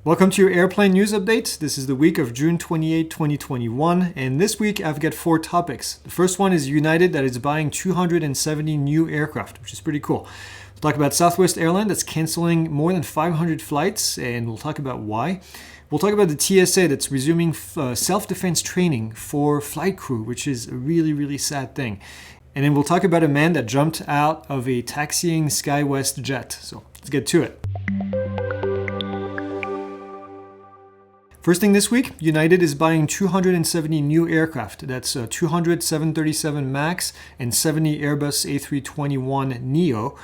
Welcome to your airplane news update. This is the week of June 28, 2021, and this week I've got 4 topics. The first one is United that is buying 270 new aircraft, which is pretty cool. We'll talk about Southwest Airlines that's canceling more than 500 flights, and we'll talk about why. We'll talk about the TSA that's resuming self-defense training for flight crew, which is a really sad thing. And then we'll talk about a man that jumped out of a taxiing Skywest jet. So let's get to it. First thing this week, United is buying 270 new aircraft. That's 200 737 MAX and 70 Airbus A321neo.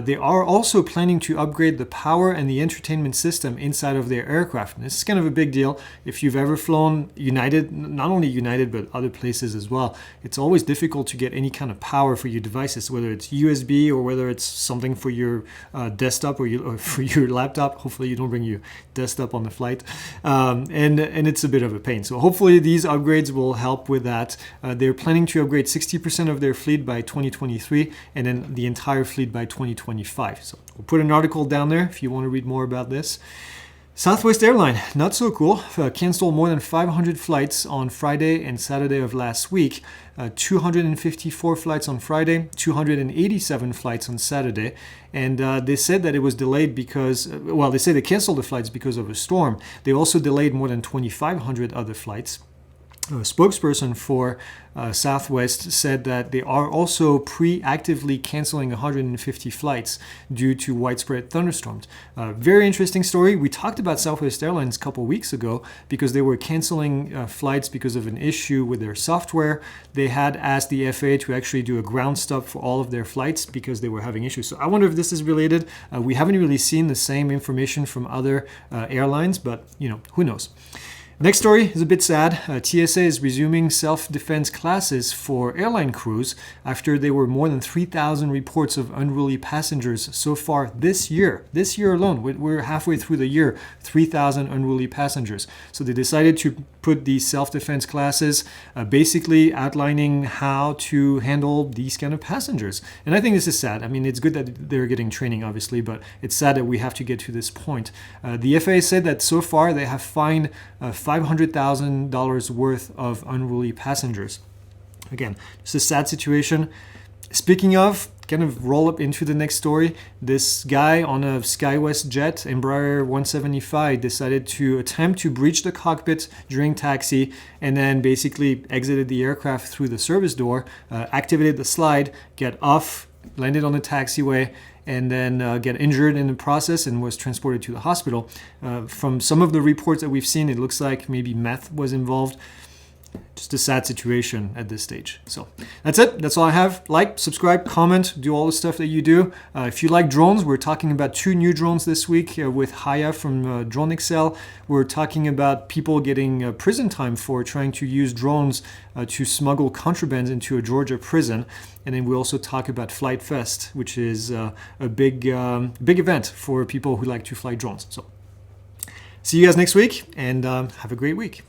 They are also planning to upgrade the power and the entertainment system inside of their aircraft. And this is kind of a big deal. If you've ever flown United, not only United, but other places as well, it's always difficult to get any kind of power for your devices, whether it's USB or whether it's something for your desktop or for your laptop. Hopefully you don't bring your desktop on the flight. And it's a bit of a pain. So hopefully these upgrades will help with that. They're planning to upgrade 60% of their fleet by 2023 and then the entire fleet by 2025. So we'll put an article down there if you want to read more about this. Southwest Airlines, not so cool, canceled more than 500 flights on Friday and Saturday of last week. 254 flights on Friday, 287 flights on Saturday. And they said that it was delayed because, they say they canceled the flights because of a storm. They also delayed more than 2,500 other flights. A spokesperson for Southwest said that they are also pre-actively canceling 150 flights due to widespread thunderstorms. Very interesting story. We talked about Southwest Airlines a couple weeks ago because they were canceling flights because of an issue with their software. They had asked the FAA to actually do a ground stop for all of their flights because they were having issues. So I wonder if this is related. We haven't really seen the same information from other airlines, but who knows. Next story is a bit sad. TSA is resuming self-defense classes for airline crews after there were more than 3,000 reports of unruly passengers so far this year. This year alone, we're halfway through the year, 3,000 unruly passengers. So they decided to put these self-defense classes, basically outlining how to handle these kind of passengers. And I think this is sad. I mean, it's good that they're getting training, obviously, but it's sad that we have to get to this point. The FAA said that so far they have fined $500,000 worth of unruly passengers. Again, it's a sad situation. Speaking of, kind of roll up into the next story. This guy on a Skywest jet, Embraer 175, decided to attempt to breach the cockpit during taxi and then basically exited the aircraft through the service door, activated the slide, get off, landed on the taxiway, and then get injured in the process and was transported to the hospital. From some of the reports that we've seen, it looks like maybe meth was involved. Just a sad situation at this stage. So that's it. That's all I have. Like, subscribe, comment, do all the stuff that you do. If you like drones, we're talking about 2 new drones this week with Haya from Drone Excel. We're talking about people getting prison time for trying to use drones to smuggle contraband into a Georgia prison. And then we also talk about Flight Fest, which is a big event for people who like to fly drones. So see you guys next week and have a great week.